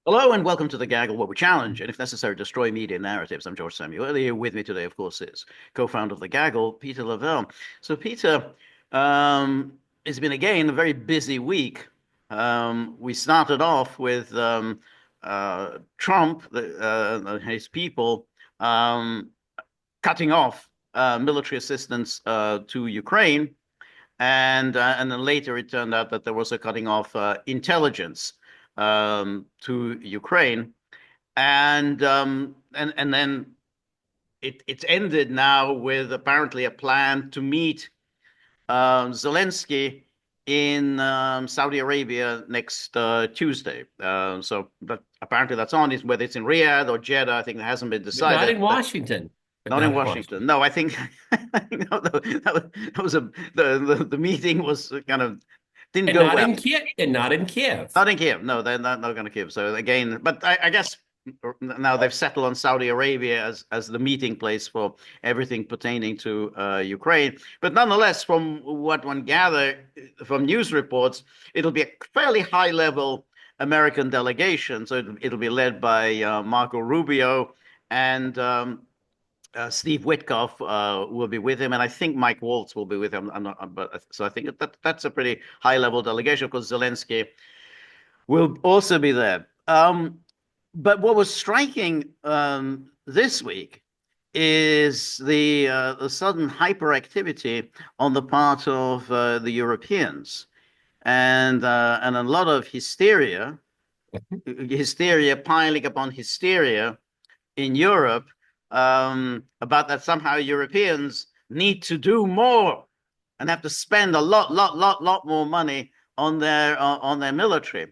Hello and welcome to the Gaggle, where we challenge and, if necessary, destroy media narratives. I'm George Szamuely. Here with me today, of course, is co-founder of the Gaggle, Peter Lavelle. So, Peter, it's been again a very busy week. We started off with Trump, his people, um, cutting off military assistance to Ukraine, and then later it turned out that there was a cutting off intelligence to Ukraine, and then it's ended now with apparently a plan to meet Zelensky in Saudi Arabia next Tuesday. So but apparently that's on. Whether it's in Riyadh or Jeddah, I think it hasn't been But not decided. in But Washington. But not in not in Washington. Washington. No, I think no, that was the meeting was kind of didn't And go not well. in Kiev. And not in Kiev. Not in Kiev. No, they're not going to Kiev. So again, but I guess now they've settled on Saudi Arabia as the meeting place for everything pertaining to Ukraine. But nonetheless, from what one gathered from news reports, it'll be a fairly high level American delegation. So it'll be led by Marco Rubio and Steve Witkoff will be with him, and I think Mike Waltz will be with him. I'm not, but so I think that's a pretty high level delegation. Of course, Zelensky will also be there. But what was striking this week is the sudden hyperactivity on the part of the Europeans, and a lot of hysteria piling upon hysteria in Europe about that somehow Europeans need to do more and have to spend a lot more money on their military.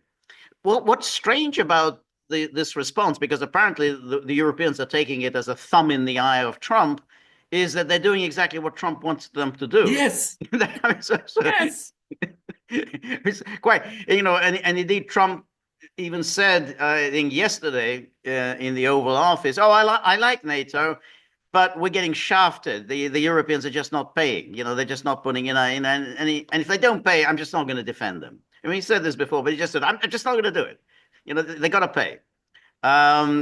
Well, what's strange about this response, because apparently the Europeans are taking it as a thumb in the eye of Trump, is that they're doing exactly what Trump wants them to do. Yes. So Yes. it's quite, and indeed Trump even said, I think yesterday in the Oval Office, "Oh, I like NATO, but we're getting shafted. The Europeans are just not paying. They're just not putting in and if they don't pay, I'm just not going to defend them." I mean, he said this before, but he just said, "I'm just not going to do it. They got to pay."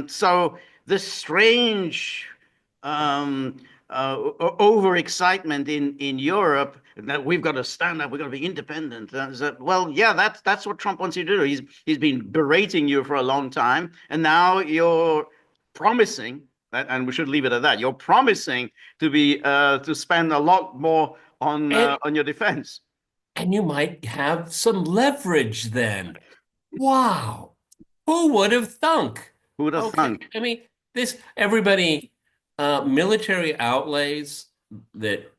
So this strange um, overexcitement in Europe that we've got to stand up, we've got to be independent. Well, yeah, that's what Trump wants you to do. He's been berating you for a long time, and now you're promising, and we should leave it at that. You're promising to spend a lot more And on your defense. and you might have some leverage then. Wow. Who would have thunk? Who would have Okay. thunk? I mean, this everybody military outlays that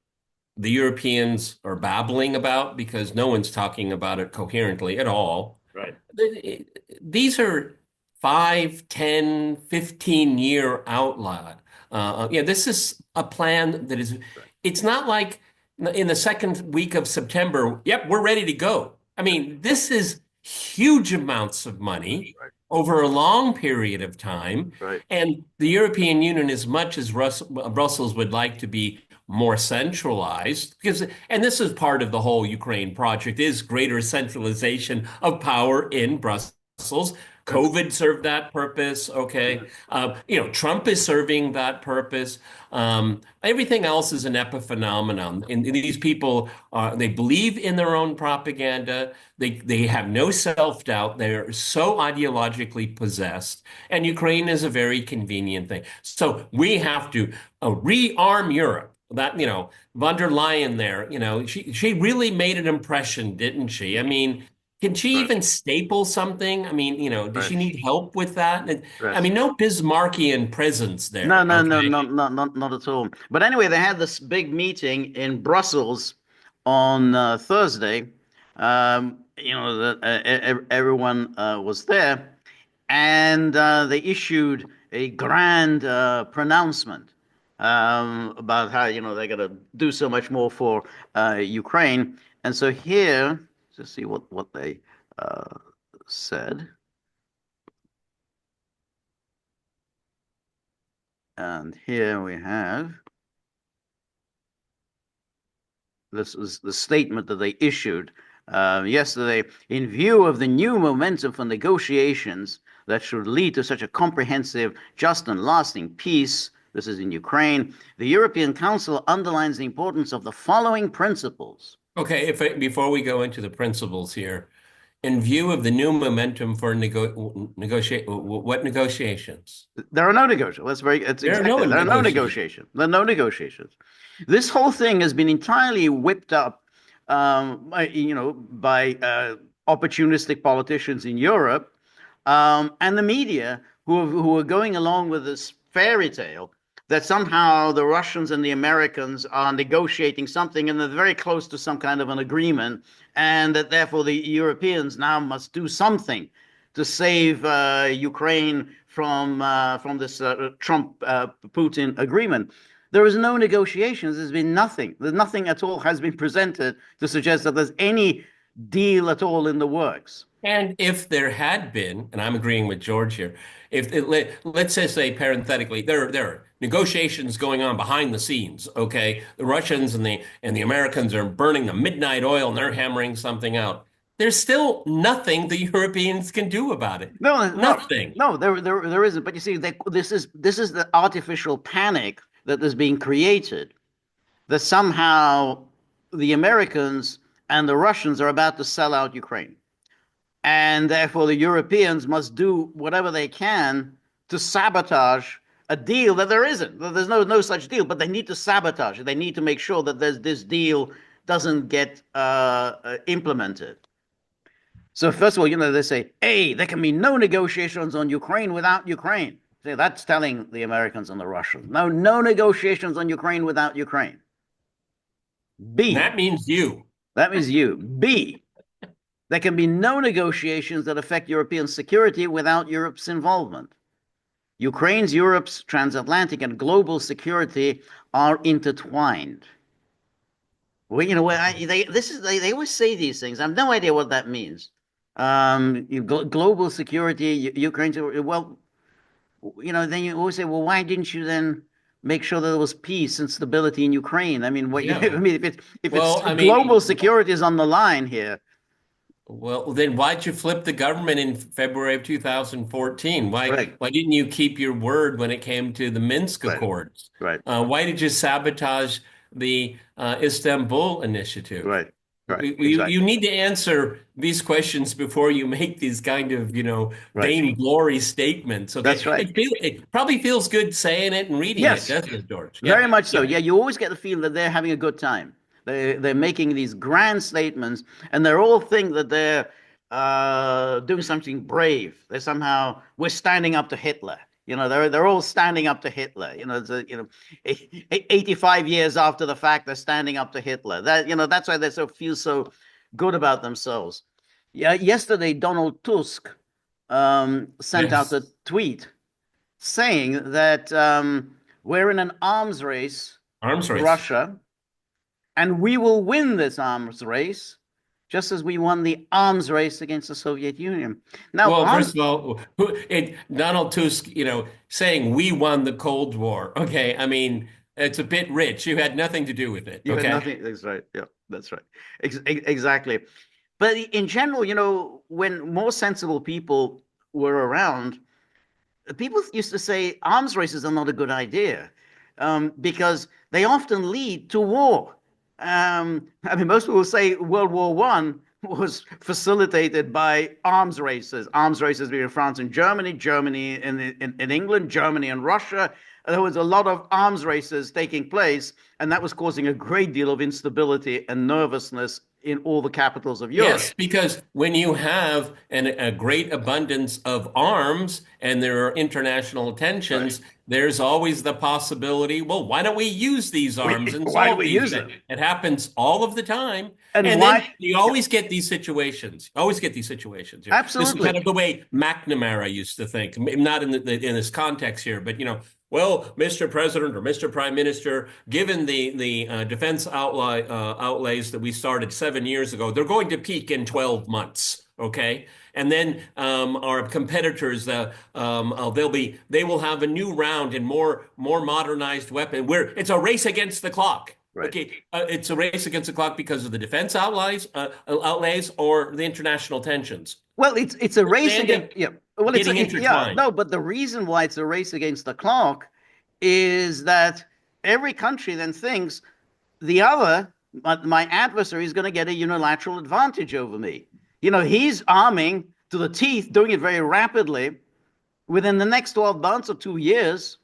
the Europeans are babbling about because no one's talking about it coherently at all. Right. These are 5, 10, 15-year outlaw. Yeah, this is a plan that is, Right. it's not like in the second week of September, yep, we're ready to go. I mean, this is huge amounts of money Right. over a long period of time. Right. And the European Union, as much as Brussels would like to be more centralized, because, and this is part of the whole Ukraine project, is greater centralization of power in Brussels. Right. COVID served that purpose. Okay. Yeah. Trump is serving that purpose. Everything else is an epiphenomenon. And these people, they believe in their own propaganda. They have no self-doubt. They're so ideologically possessed. And Ukraine is a very convenient thing. So we have to rearm Europe. That, von der Leyen there, she really made an impression, didn't she? I mean, can she Right. even staple something? I mean, does Right. she need help with that? And, I Right. mean, no Bismarckian presence No, there. no, no, Okay. not at all. But anyway, they had this big meeting in Brussels on Thursday. That everyone was there, and they issued a grand pronouncement about how they're going to do so much more for Ukraine. And so here, to see what they uh, said, and here we have. This is the statement that they issued yesterday, in view of the new momentum for negotiations that should lead to such a comprehensive, just, and lasting peace. This is in Ukraine. The European Council underlines the importance of the following principles. Okay, before we go into the principles here, in view of the new momentum for negotiate, what negotiations? There are no negotiations. That's very. It's There are exactly. no There are no negotiations. negotiations. There are no negotiations. This whole thing has been entirely whipped up, by opportunistic politicians in Europe, and the media who are going along with this fairy tale that somehow the Russians and the Americans are negotiating something and they're very close to some kind of an agreement, and that therefore the Europeans now must do something to save Ukraine from this Trump Putin agreement. There is no negotiations. There's been nothing. There's nothing at all has been presented to suggest that there's any deal at all in the works. And if there had been, and I'm agreeing with George here, let's just say parenthetically, there are negotiations going on behind the scenes. Okay, the Russians and the Americans are burning the midnight oil and they're hammering something out. There's still nothing the Europeans can do about it. Nothing. There isn't. But you see, this is the artificial panic that is being created. That somehow the Americans and the Russians are about to sell out Ukraine. And therefore, the Europeans must do whatever they can to sabotage a deal that there isn't. There's no such deal, but they need to sabotage it. They need to make sure that this deal doesn't get implemented. So first of all, they say, hey, there can be no negotiations on Ukraine without Ukraine. See, that's telling the Americans and the Russians. No negotiations on Ukraine without Ukraine. B. That means you. That means you. B. There can be no negotiations that affect European security without Europe's involvement. Ukraine's, Europe's transatlantic and global security are intertwined. Well, they always say these things. I have no idea what that means. Global security, Ukraine's, well, then you always say, well, why didn't you then make sure that there was peace and stability in Ukraine? I mean, if global security is on the line here. Well, then why'd you flip the government in February of 2014? Why didn't you keep your word when it came to the Minsk Accords? Right. Why did you sabotage the Istanbul Initiative? Right. Exactly. You need to answer these questions before you make these kind of, vainglory statements. Okay? That's right. It probably feels good saying it and reading it, doesn't it, George? Very much so. Yeah, you always get the feeling that they're having a good time. They're making these grand statements, and they all think that they're doing something brave. We're standing up to Hitler. They're all standing up to Hitler. 85 years after the fact, they're standing up to Hitler. That's why they feel so good about themselves. Yeah, yesterday Donald Tusk sent out a tweet saying that we're in an arms race with Russia. And we will win this arms race, just as we won the arms race against the Soviet Union. Now, first of all, Donald Tusk, saying we won the Cold War. Okay, I mean, it's a bit rich. You had nothing to do with it. You had nothing. That's right. Yeah, that's right. Exactly. But in general, when more sensible people were around, people used to say arms races are not a good idea because they often lead to war. Most people say World War I was facilitated by arms races between France and Germany, Germany in England, Germany and Russia. There was a lot of arms races taking place, and that was causing a great deal of instability and nervousness in all the capitals of Europe. Yes, because when you have a great abundance of arms and there are international tensions, there's always the possibility, well, why don't we use these arms and why do solve we these use things? them? It happens all of the time. And then why- you always get these situations. Always get these situations. Absolutely. This is kind of the way McNamara used to think, not in this context here, but well, Mr. President or Mr. Prime Minister, given the defense outlays that we started 7 years ago, they're going to peak in 12 months. Okay, and then our competitors, they will have a new round and more modernized weapon. It's a race against the clock. Right. Okay, it's a race against the clock because of the defense outlays or the international tensions. Well, it's a They race end against, up yeah. Well, getting yeah, intertwined. no, but the reason why it's a race against the clock is that every country then thinks the other, my adversary, is going to get a unilateral advantage over me. He's arming to the teeth, doing it very rapidly. Within the next 12 months or 2 years,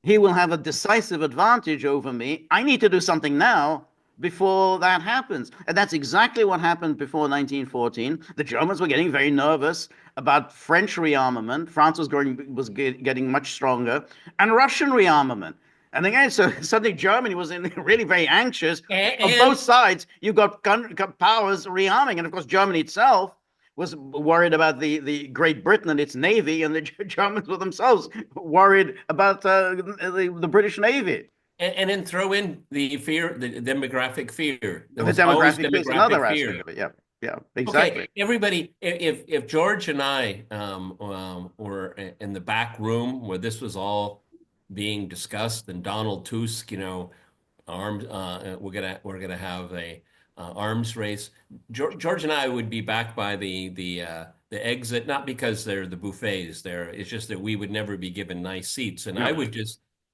he will have a decisive advantage over me. I need to do something now before that happens. And that's exactly what happened before 1914. The Germans were getting very nervous about French rearmament. France was getting much stronger, and Russian rearmament. And again, so suddenly Germany was really very anxious. On both And sides, you got powers rearming. And of course, Germany itself was worried about the Great Britain and its navy, and the Germans were themselves worried about the British Navy. and then throw in the fear, the demographic fear. There The was always demographic piece, another demographic aspect fear. of it. Yeah, yeah, exactly. Okay, everybody, if George and I were in the back room where this was all being discussed, and Donald Tusk, arms, we're gonna have a arms race. George and I would be back by the exit, not because they're the buffets there. It's just that we would never be given nice seats, and No.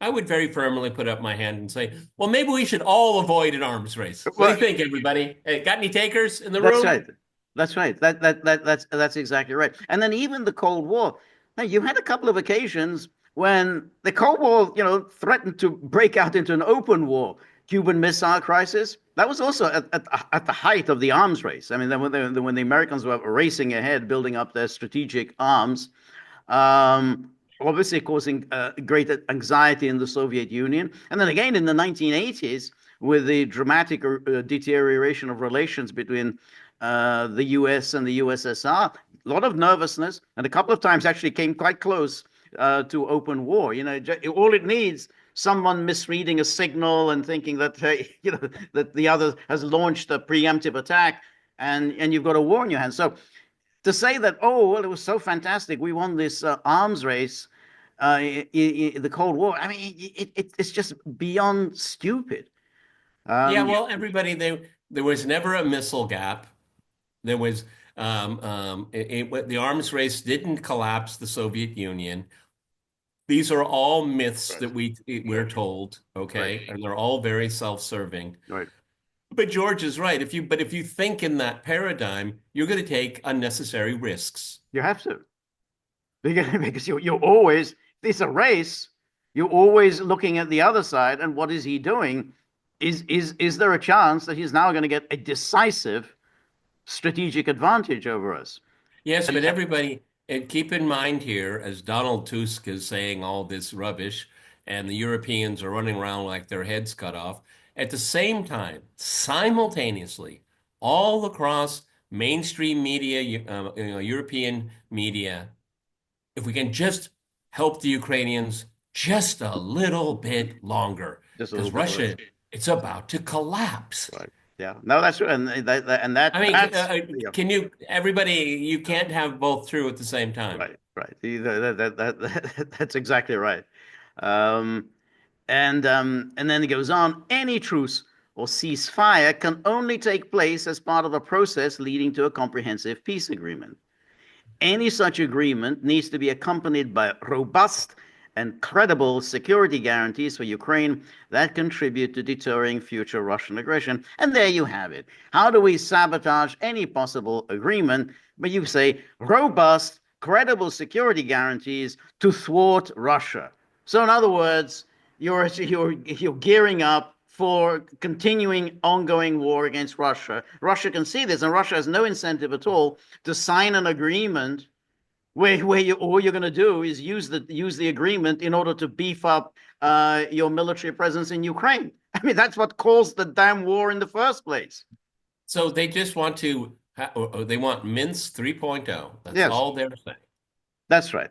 I would very firmly put up my hand and say, well, maybe we should all avoid an arms race. What do Well, you think, everybody? Hey, got any takers in the that's room? right. That's right. That's exactly right. And then even the Cold War. Now, you had a couple of occasions when the Cold War, threatened to break out into an open war. Cuban Missile Crisis. That was also at the height of the arms race. I mean, when the Americans were racing ahead, building up their strategic arms, obviously causing great anxiety in the Soviet Union. And then again in the 1980s, with the dramatic deterioration of relations between the US and the USSR, a lot of nervousness, and a couple of times actually came quite close to open war. All it needs someone misreading a signal and thinking that that the other has launched a preemptive attack, and you've got a war in your hands. So to say that, oh, well, it was so fantastic, we won this arms race, the Cold War. I mean, it's just beyond stupid. Yeah, Um, well, everybody, there was never a missile gap. There was the arms race didn't collapse the Soviet Union. These are all myths right, that we're told, right, okay, and they're all very self-serving. right. But George is right. If you think in that paradigm, you're going to take unnecessary risks. You have to because you always, it's a race. You're always looking at the other side, and what is he doing? Is there a chance that he's now going to get a decisive strategic advantage over us? Yes, And but everybody, and keep in mind here, as Donald Tusk is saying all this rubbish, and the Europeans are running around like their heads cut off, at the same time, simultaneously, all across mainstream media, European media, if we can just help the Ukrainians just a little bit longer, just a because little bit of Russia, it. it's about to collapse. Right. Yeah. No, that's true. I mean, That's yeah. can you, everybody, you can't have both true at the same time. Right. Right. That's exactly right. Um, and then it goes on. Any truce or ceasefire can only take place as part of a process leading to a comprehensive peace agreement. Any such agreement needs to be accompanied by robust and credible security guarantees for Ukraine that contribute to deterring future Russian aggression. And there you have it. How do we sabotage any possible agreement? But you say robust, credible security guarantees to thwart Russia. So, in other words, you're gearing up for continuing ongoing war against Russia. Russia can see this, and Russia has no incentive at all to sign an agreement where all you're going to do is use the agreement in order to beef up your military presence in Ukraine. I mean, that's what caused the damn war in the first place. So they just want to, or they want Minsk 3.0. That's Yes, all they're saying. that's right.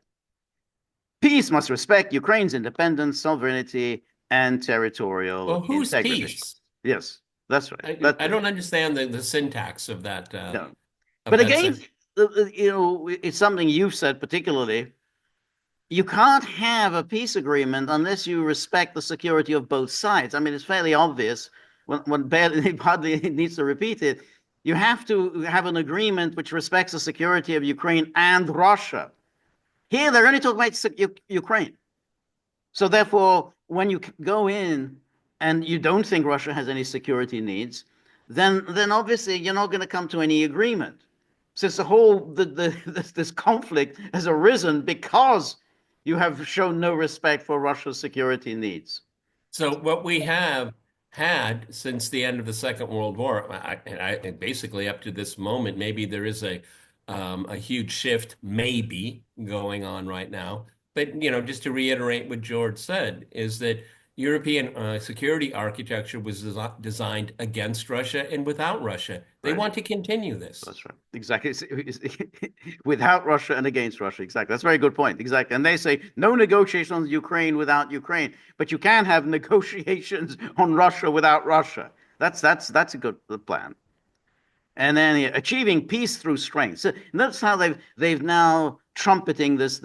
Peace must respect Ukraine's independence, sovereignty, and territorial Well, who's integrity. peace? Yes, that's right. I don't understand the syntax No. of But that again, sentence. it's something you've said particularly. You can't have a peace agreement unless you respect the security of both sides. I mean, it's fairly obvious one barely hardly needs to repeat it. You have to have an agreement which respects the security of Ukraine and Russia. Here, they're only talking about Ukraine. So therefore, when you go in and you don't think Russia has any security needs, then obviously you're not going to come to any agreement. Since this conflict has arisen because you have shown no respect for Russia's security needs. So what we have had since the end of the Second World War, and basically up to this moment, maybe there is a huge shift, maybe going on right now. But just to reiterate what George said, is that European security architecture was designed against Russia and without Russia. They Right. want to continue this. That's right. Exactly. Without Russia and against Russia. Exactly. That's a very good point. Exactly. And they say no negotiations on Ukraine without Ukraine, but you can have negotiations on Russia without Russia. That's a good plan. And then achieving peace through strength. So notice how they've now trumpeting this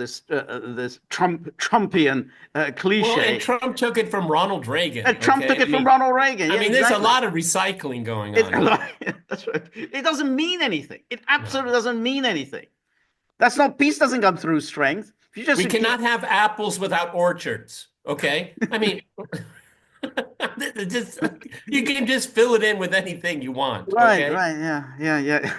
Trumpian Well, cliche. and Trump took it from Ronald Reagan. Trump took Okay? it from Ronald Reagan. I Yeah, mean, there's a exactly. lot of recycling going on here. That's right. It doesn't mean anything. It absolutely doesn't mean anything. That's not peace. Doesn't come through strength. We cannot have apples without orchards. Okay, I mean, just you can just fill it in with anything you want. Right, Okay. right, yeah.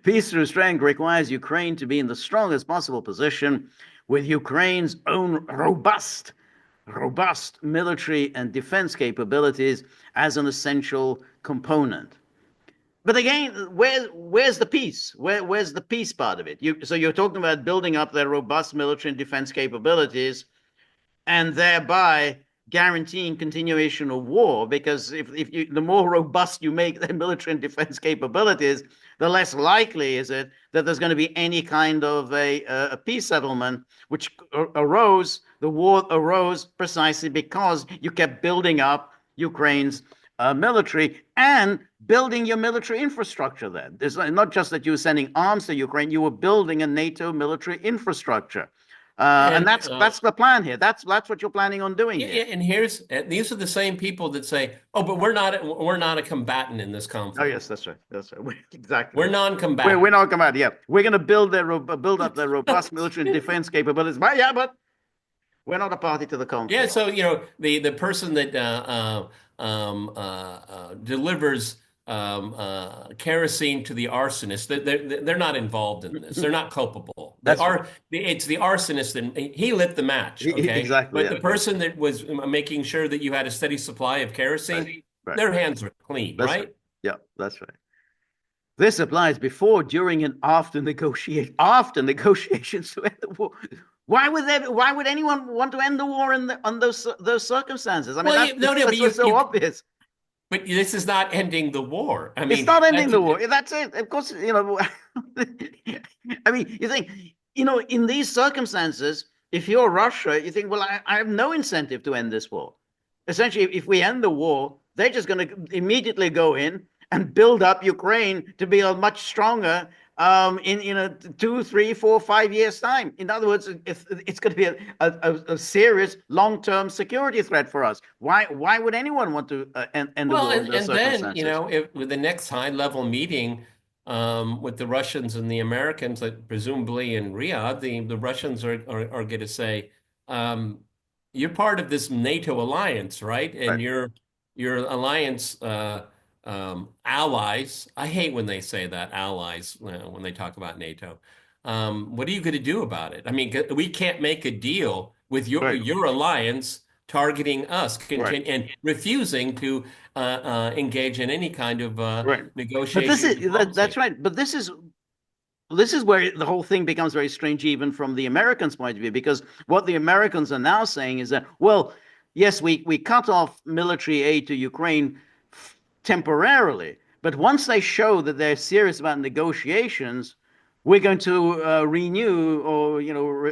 Peace through strength requires Ukraine to be in the strongest possible position with Ukraine's own robust military and defense capabilities as an essential component. But again, where's the peace? Where's the peace part of it? So you're talking about building up their robust military and defense capabilities, and thereby guaranteeing continuation of war. Because the more robust you make their military and defense capabilities, the less likely is it that there's going to be any kind of a peace settlement, which arose. The war arose precisely because you kept building up Ukraine's military and building your military infrastructure there. It's not just that you were sending arms to Ukraine, you were building a NATO military infrastructure. And that's the plan here. That's what you're planning on doing Yeah, here. and these are the same people that say, "Oh, but we're not a combatant in this conflict." Oh yes, that's right. That's right. Exactly. We're non-combatant. We're not combatant. Yeah, we're going to build up their robust military and defense capabilities. But yeah, but we're not a party to the Yeah, conflict. so the person that delivers kerosene to the arsonist, they're not involved in this. They're not culpable. That's right. It's the arsonist, and he lit the match. Okay, Exactly. but Yeah. the person that was making sure that you had a steady supply of kerosene, Right. their hands were clean, That's right? Yeah, that's right. This applies before, during, and after negotiations to end the war. Why would anyone want to end the war on those circumstances? I mean, Well, that's what's so obvious. But this is not ending the war. I mean, It's not ending the war. That's it. Of course, I mean, you think, in these circumstances, if you're Russia, you think, well, I have no incentive to end this war. Essentially, if we end the war, they're just going to immediately go in and build up Ukraine to be a much stronger in a 2, 3, 4, 5 years time. In other words, it's going to be a serious long-term security threat for us. Why would anyone want to end the war in those then circumstances? if with the next high-level meeting with the Russians and the Americans, like presumably in Riyadh, the Russians are going to say, you're part of this NATO alliance, right? And Right. your alliance allies. I hate when they say that, allies, when they talk about NATO. What are you going to do about it? I mean, we can't make a deal with Right. your alliance targeting us Right. and refusing to engage in any kind of Right. But negotiation or that's diplomacy. right. But this is where the whole thing becomes very strange, even from the Americans' point of view, because what the Americans are now saying is that, well, yes, we cut off military aid to Ukraine temporarily, but once they show that they're serious about negotiations, we're going to renew or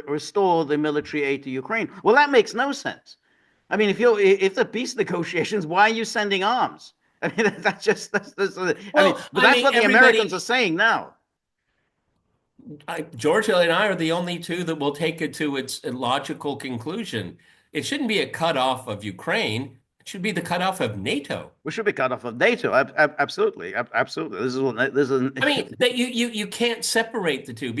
restore the military aid to Ukraine. Well, that makes no sense. I mean, if the peace negotiations, why are you sending arms? I mean, I mean, Well, but I that's mean, what the Americans are saying now. Georgia and I are the only two that will take it to its logical conclusion. It shouldn't be a cutoff of Ukraine. It should be the cutoff of NATO. We should be cut off of NATO. Absolutely, absolutely. This is I mean, that you can't separate the two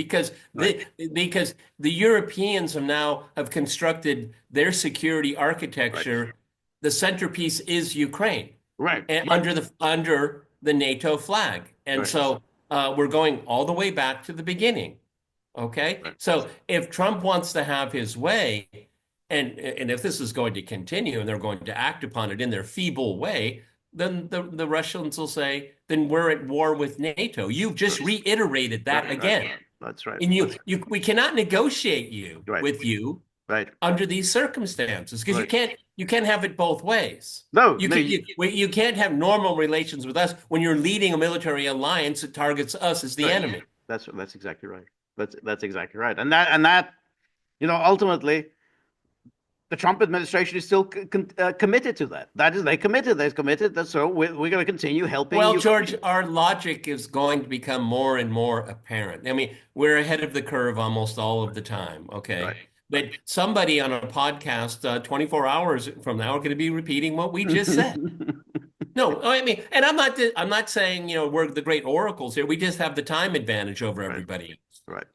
right, because the Europeans have constructed their security right, architecture. The centerpiece is Ukraine right, and right, under the NATO flag. And right, so we're going all the way back to the beginning. Okay. right. So if Trump wants to have his way, and if this is going to continue and they're going to act upon it in their feeble way, then the Russians will say, then we're at war with NATO. You've just reiterated that again. That's right. And we cannot negotiate Right, with you right, under these circumstances because right. you can't have it both ways. No, You no, can you can't have normal relations with us when you're leading a military alliance that targets us as the right. enemy. That's exactly right. That's exactly right. And that, ultimately, the Trump administration is still committed to that. That is, they committed. They're committed. So we're going to continue helping Well, Ukraine. George, our logic is going to become more and more apparent. I mean, we're ahead of the curve almost all of the time, okay? Right. But somebody on a podcast 24 hours from now are going to be repeating what we just said. No, I mean, and I'm not saying, we're the great oracles here. We just have the time advantage over Right. everybody. Right.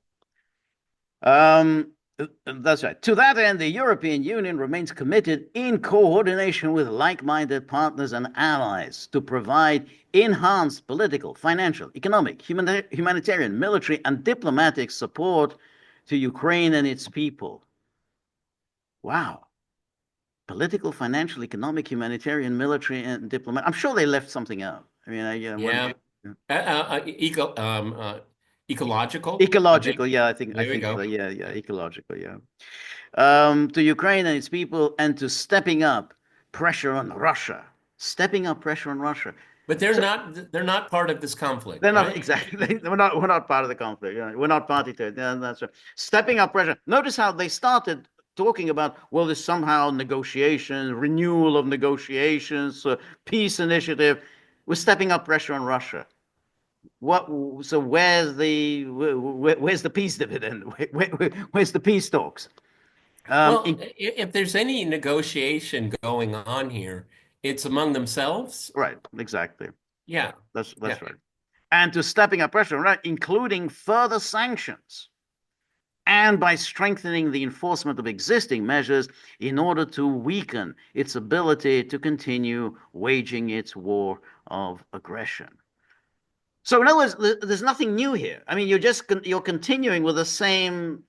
That's right. To that end, the European Union remains committed in coordination with like-minded partners and allies to provide enhanced political, financial, economic, humanitarian, military, and diplomatic support to Ukraine and its people. Wow. Political, financial, economic, humanitarian, military, and diplomatic. I'm sure they left something out. I mean, Yeah. Ecological, I think. ecological, yeah, I There we think so. go. Yeah, yeah, ecological, yeah. To Ukraine and its people, and to stepping up pressure on Russia. Stepping up pressure on Russia. But So they're not part of this conflict, they're not right? exactly. We're not part of the conflict. Yeah, we're not party to it. Yeah, that's right. Stepping up pressure. Notice how they started talking about, well, there's somehow negotiation, renewal of negotiations, peace initiative. We're stepping up pressure on Russia. What? So where's the peace dividend? Where's the peace talks? Well, if there's any negotiation going on here, it's among themselves. Right, exactly. Yeah. That's Yeah. right. And to stepping up pressure, right, including further sanctions, and by strengthening the enforcement of existing measures in order to weaken its ability to continue waging its war of aggression. So in other words, there's nothing new here. I mean, you're continuing with the same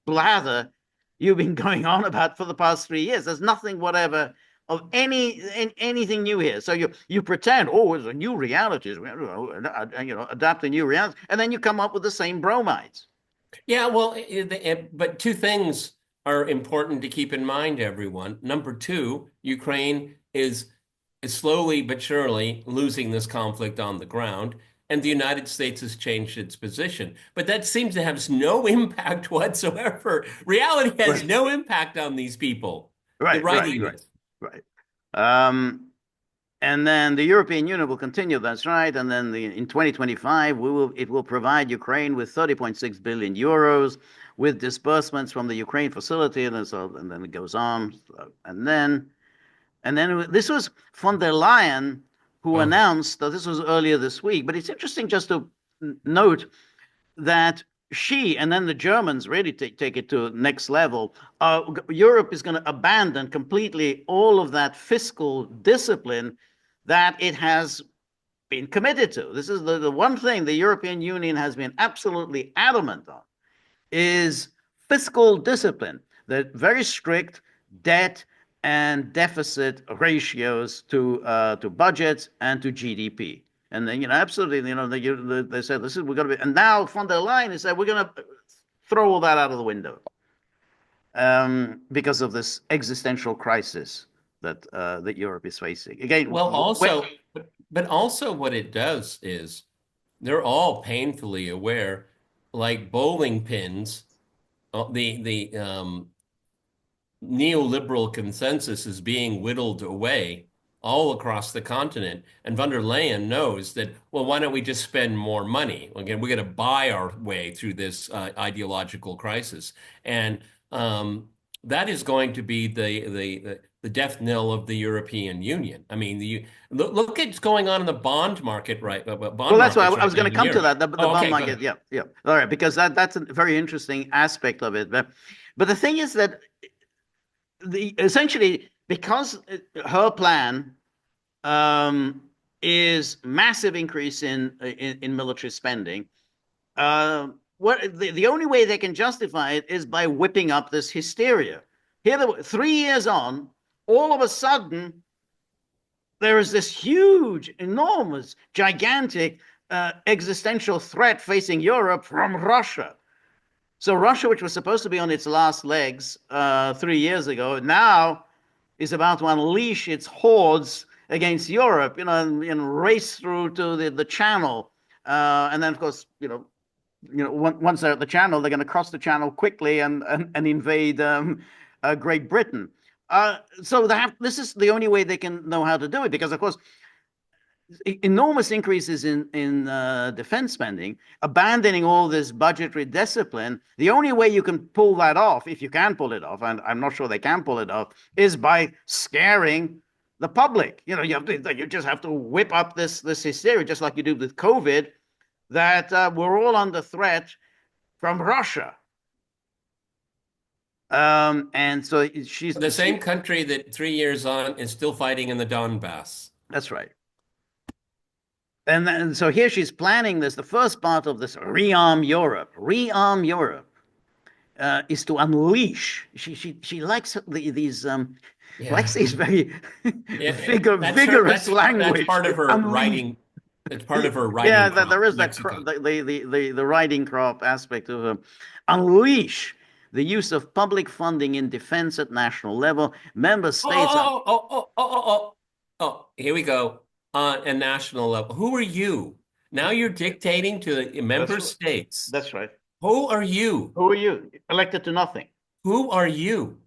blather you've been going on about for the past 3 years. There's nothing whatever of anything new here. So you pretend, oh, it's a new reality, adapt a new reality, and then you come up with the same bromides. Yeah, well, but two things are important to keep in mind, everyone. Number two, Ukraine is slowly but surely losing this conflict on the ground, and the United States has changed its position. But that seems to have no impact whatsoever. Reality has Right, no impact on these people. The right, right, writing right, is. right. Um, and then the European Union will continue. That's right. And then in 2025, it will provide Ukraine with 30.6 billion euros with disbursements from the Ukraine facility, and then it goes on. And then this was von der Leyen who Oh, announced that this was earlier this week. But it's interesting just to note that she and then the Germans really take it to the next level. Europe is going to abandon completely all of that fiscal discipline that it has been committed to. This is the one thing the European Union has been absolutely adamant on is fiscal discipline, the very strict debt and deficit ratios to budgets and to GDP. And then, absolutely, they said, this is, we're going to be, and now von der Leyen has said, we're going to throw all that out of the window because of this existential crisis that Europe is facing. Again, well, but also what it does is they're all painfully aware, like bowling pins, the neoliberal consensus is being whittled away all across the continent. And von der Leyen knows that, well, why don't we just spend more money? Again, we're going to buy our way through this ideological crisis. And that is going to be the death knell of the European Union. I mean, look at what's going on in the bond market, right? Well, Bond that's why markets I right was now going to in come to Europe. that. The Oh, bond okay, go market, ahead. yeah, yeah. All right, because that's a very interesting aspect of it. But the thing is that the essentially because her plan um, is massive increase in military spending. What the only way they can justify it is by whipping up this hysteria. Here, 3 years on, all of a sudden, there is this huge, enormous, gigantic existential threat facing Europe from Russia. So Russia, which was supposed to be on its last legs 3 years ago, now is about to unleash its hordes against Europe, and race through to the Channel, and then of course, once they're at the Channel, they're going to cross the Channel quickly and invade Great Britain. So this is the only way they can know how to do it, because of course enormous increases in defense spending, abandoning all this budgetary discipline. The only way you can pull that off, if you can pull it off, and I'm not sure they can pull it off, is by scaring the public. You just have to whip up this hysteria, just like you do with COVID, that we're all under threat from Russia. And so The same country that 3 years on is still fighting in the Donbass. That's right. And so here she's planning this. The first part of this rearm Europe is to unleash. She likes these Yeah. likes these very Yeah, vigorous that's language. part of her Unleash. writing. It's part of her Yeah, writing crop, there is that lexicon. the writing crop aspect of unleash the use of public funding in defense at national level. Member states are. Oh, here we go. On a national level. Who are you? Now you're dictating to the member That's states. that's right. Who are you? Who are you? Elected to nothing. Who are you?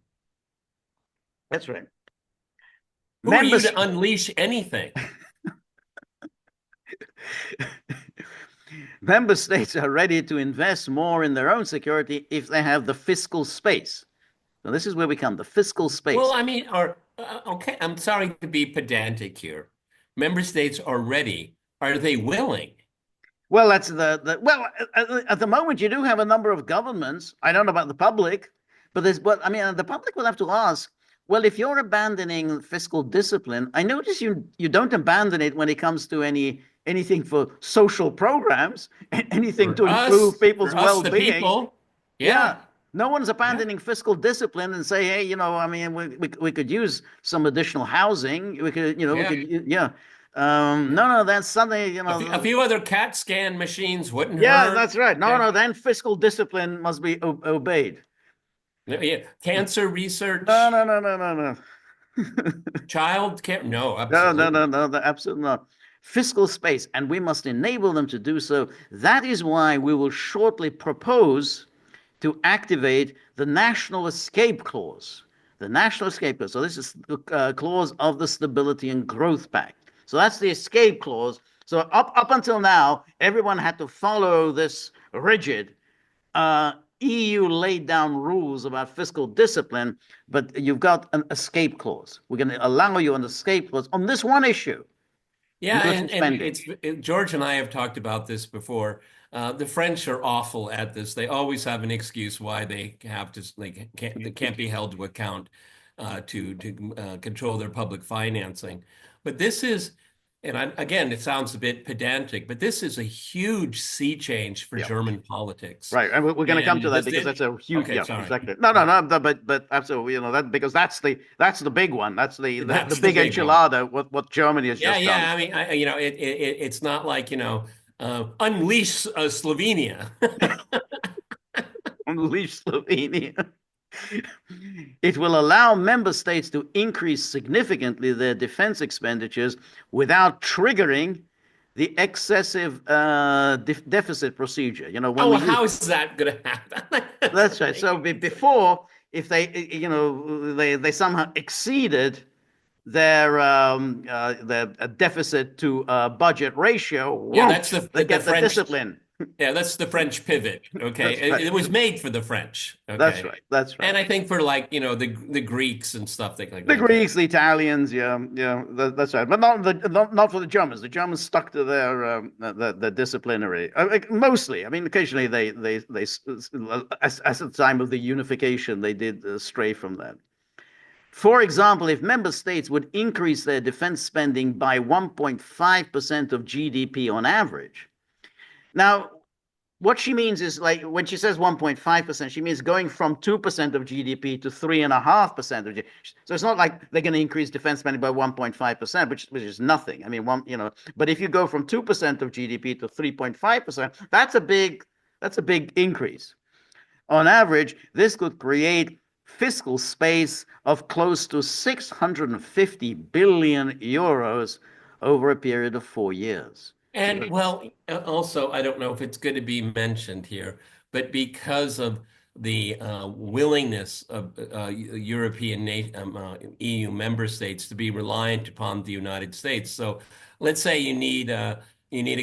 That's right. Who are you Members. to unleash anything? Member states are ready to invest more in their own security if they have the fiscal space. So this is where we come, the fiscal Well, space. I mean, okay, I'm sorry to be pedantic here. Member states are ready. Are they willing? Well, that's the well at the moment you do have a number of governments. I don't know about the public, but I mean the public will have to ask. Well, if you're abandoning fiscal discipline, I notice you don't abandon it when it comes to anything for social programs, anything to improve people's For us, the well-being. people, Yeah, yeah, no one's yeah, abandoning fiscal discipline and say, hey, I mean, we could use some additional housing. yeah, Yeah. yeah. No, that's something, A few other CAT scan machines wouldn't yeah, hurt. that's right. No, Yeah, no, then fiscal discipline must be obeyed. yeah. Cancer No, research, no, no, no, no, no. child care. No, No, no, no, absolutely. no, absolutely not. Fiscal space, and we must enable them to do so. That is why we will shortly propose to activate the National Escape Clause. The National Escape Clause. So this is the clause of the Stability and Growth Pact. So that's the escape clause. So up until now, everyone had to follow this rigid EU laid down rules about fiscal discipline, but you've got an escape clause. We're going to allow you an escape clause on this one issue, Yeah, military and spending. George and I have talked about this before. The French are awful at this. They always have an excuse why they can't be held to account to control their public financing. But this is, again, it sounds a bit pedantic, but this is a huge sea change for Yeah. German politics. Right, and we're going to come to And that this because is that's a huge, okay. yeah, Sorry, exactly. No, go no, ahead. no, but absolutely, that because that's the big one. That's the That's the big big one. enchilada. What Germany has Yeah, just done. yeah. I mean, it's not like, unleash Slovenia. Unleash Slovenia. It will allow member states to increase significantly their defense expenditures without triggering the excessive deficit procedure. When Oh, we use. how is that going to happen? That's right. So before, if they somehow exceeded their deficit to budget ratio, Yeah, that's whoosh, they the get the French. discipline. Yeah, that's the French pivot. Okay. That's right. It was made for the French. That's Okay. right. That's And right. I think for like, the Greeks and stuff, they like, The okay. Greeks, the Italians, yeah, yeah, that's right. But not for the Germans. The Germans stuck to their disciplinary. Mostly, I mean, occasionally as at the time of the unification, they did stray from that. For example, if member states would increase their defense spending by 1.5% of GDP on average. Now, what she means is like when she says 1.5%, she means going from 2% of GDP to 3.5% of GDP. So it's not like they're going to increase defense spending by 1.5%, which is nothing. I mean, but if you go from 2% of GDP to 3.5%, that's a big increase. On average, this could create fiscal space of close to 650 billion euros over a period of 4 years. And well, also, I don't know if it's good to be mentioned here, but because of the willingness of EU member states to be reliant upon the United States. So let's say you need a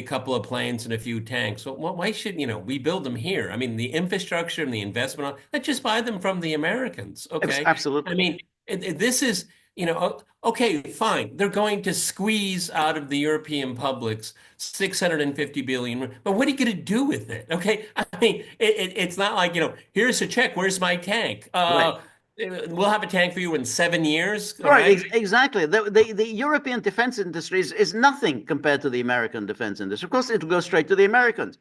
couple of planes and a few tanks. Well, why should, we build them here? I mean, the infrastructure and the investment, let's just buy them from the Americans, okay? I Absolutely. mean, this is, okay, fine. They're going to squeeze out of the European publics 650 billion, but what are you going to do with it? Okay. I mean, it's not like, here's a check. Where's my tank? Right. We'll have a tank for you in 7 years. All Right, right. exactly. The European defense industry is nothing compared to the American defense industry. Of course, it'll go straight to the Americans.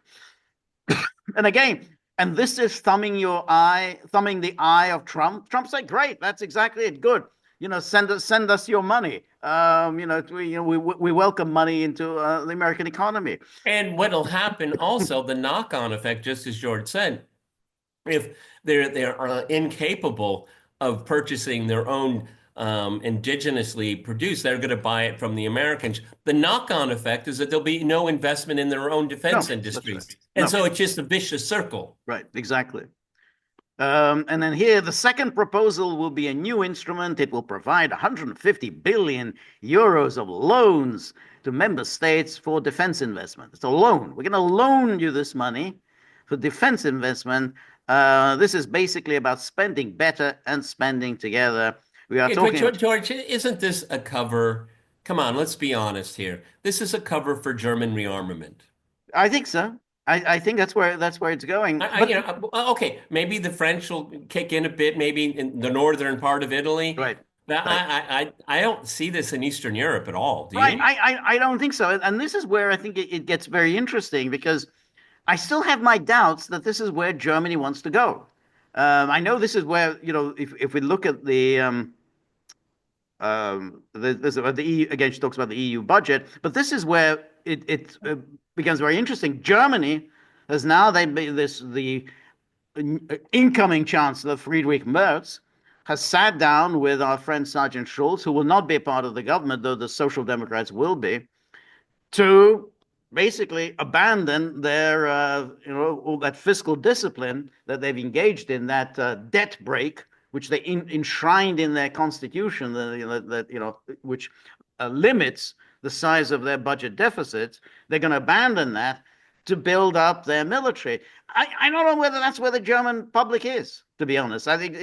And again, and this is thumbing the eye of Trump. Trump's like, great, that's exactly it. Good. Send us your money. We welcome money into the American economy. And what'll happen also, the knock-on effect, just as George said, if they're incapable of purchasing their own indigenously produced, they're going to buy it from the Americans. The knock-on effect is that there'll be no investment in their own No, defense that's right. industries. And No, so it's just a vicious circle. right, exactly. And then here, the second proposal will be a new instrument. It will provide 150 billion euros of loans to member states for defense investment. It's a loan. We're going to loan you this money for defense investment. This is basically about spending better and spending together. We are Yeah, but talking. George, isn't this a cover? Come on, let's be honest here. This is a cover for German rearmament. I think so. I think that's where it's going. I, you know, okay, maybe the French will kick in a bit, maybe in the northern part of Italy. Right, But right. I don't see this in Eastern Europe at all. Do Right. you? I don't think so. And this is where I think it gets very interesting because I still have my doubts that this is where Germany wants to go. I know this is where, if we look at the EU, again, she talks about the EU budget, but this is where it becomes very interesting. Germany has now, the incoming Chancellor, Friedrich Merz, has sat down with our friend Sergeant Schulz, who will not be a part of the government, though the Social Democrats will be, to basically abandon their, all that fiscal discipline that they've engaged in, that debt break, which they enshrined in their constitution, which limits the size of their budget deficits. They're going to abandon that to build up their military. I don't know whether that's where the German public is, to be honest. I think,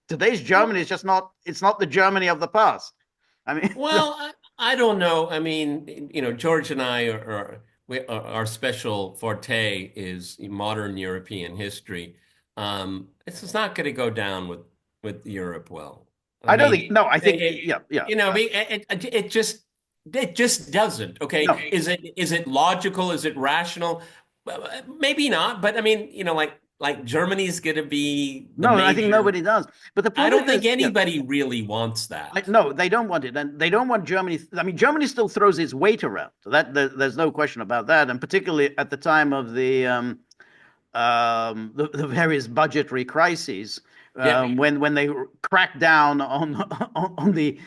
today's Germany is just not, it's not the Germany of the past. I mean, Well, I don't know. I mean, George and I our special forte is modern European history. It's not going to go down with Europe well. I I don't think, mean, no, I think, it, yeah, yeah. I mean, it just doesn't. Okay, No, is it logical? Is it rational? Maybe not. But I mean, like Germany's going to be the no, I think major. nobody does. But the I problem don't think is, yeah, anybody really wants that. no, they don't want it, and they don't want Germany. I mean, Germany still throws its weight around. So there's no question about that. And particularly at the time of the various budgetary crises, Yeah. when they cracked down on the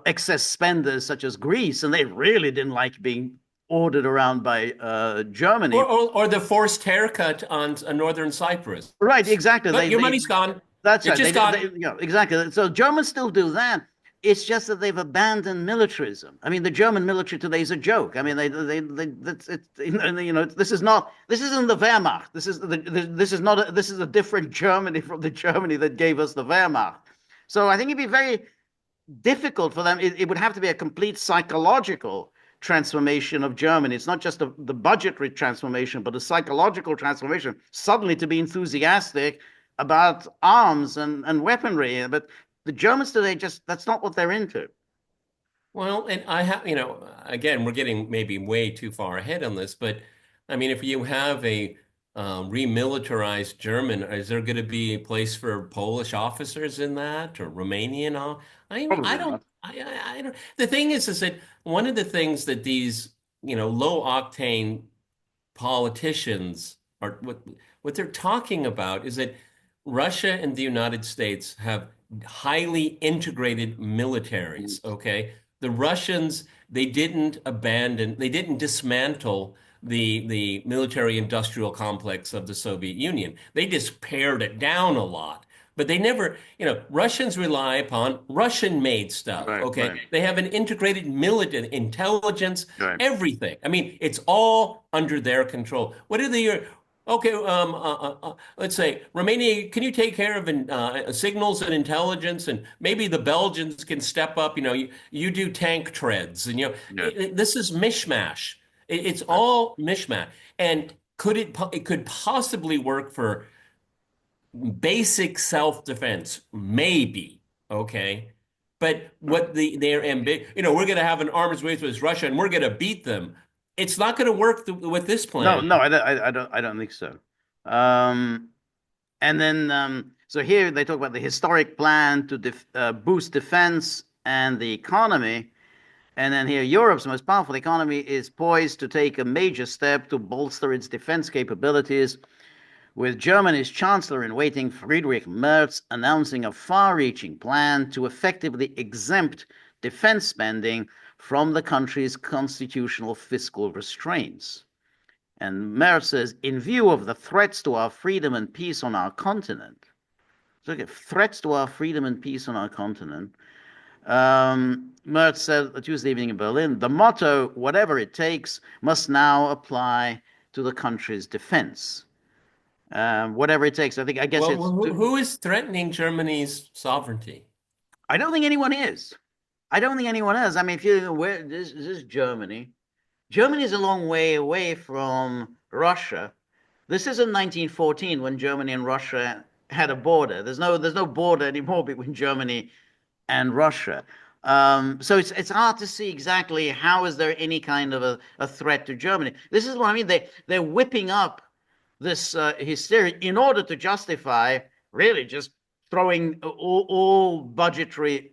excess spenders such as Greece, and they really didn't like being ordered around by Or, Germany. or or the forced haircut on northern Cyprus. Right, exactly. But your money's gone. That's It's right. just gone. Exactly. So Germans still do that. It's just that they've abandoned militarism. I mean, the German military today is a joke. I mean, that's it, this isn't the Wehrmacht. This is not, this is a different Germany from the Germany that gave us the Wehrmacht. So I think it'd be very difficult for them. It would have to be a complete psychological transformation of Germany. It's not just the budgetary transformation, but a psychological transformation, suddenly to be enthusiastic about arms and weaponry. But the Germans today, just that's not what they're into. Well, and I have, again, we're getting maybe way too far ahead on this, but I mean, if you have a remilitarized German, is there going to be a place for Polish officers in that or Romanian? I Probably don't, not. I don't. The thing is that one of the things that these, low octane politicians are what they're talking about is that Russia and the United States have highly integrated militaries, okay? The Russians, they didn't dismantle the military industrial complex of the Soviet Union. They just pared it down a lot. But they never, Russians rely upon Russian-made stuff, Right, okay? right, They have an integrated military intelligence, right. everything. I mean, it's all under their control. What are the Okay, let's say Romania, can you take care of signals and intelligence, and maybe the Belgians can step up. You do tank treads, and Yeah. this is mishmash. It's Right. all mishmash. And it could possibly work for basic self-defense, maybe, okay? But what their ambition, we're going to have an arms race with Russia and we're going to beat them. It's not going to work with this No, plan. no, I don't think so. Um, and then, so here they talk about the historic plan to boost defense and the economy. And then here, Europe's most powerful economy is poised to take a major step to bolster its defense capabilities, with Germany's Chancellor in waiting, Friedrich Merz, announcing a far reaching plan to effectively exempt defense spending from the country's constitutional fiscal restraints. And Merz says, in view of the threats to our freedom and peace on our continent, so look at threats to our freedom and peace on our continent. Merz said Tuesday evening in Berlin, the motto, whatever it takes, must now apply to the country's defense. Whatever it takes. I guess Well, it's. who is threatening Germany's sovereignty? I don't think anyone is. I don't think anyone is. I mean, if you where this is Germany. Germany is a long way away from Russia. This is in 1914 when Germany and Russia had a border. There's no border anymore between Germany and Russia. So it's hard to see exactly how is there any kind of a threat to Germany. This is what I mean. They're whipping up this hysteria in order to justify really just throwing all budgetary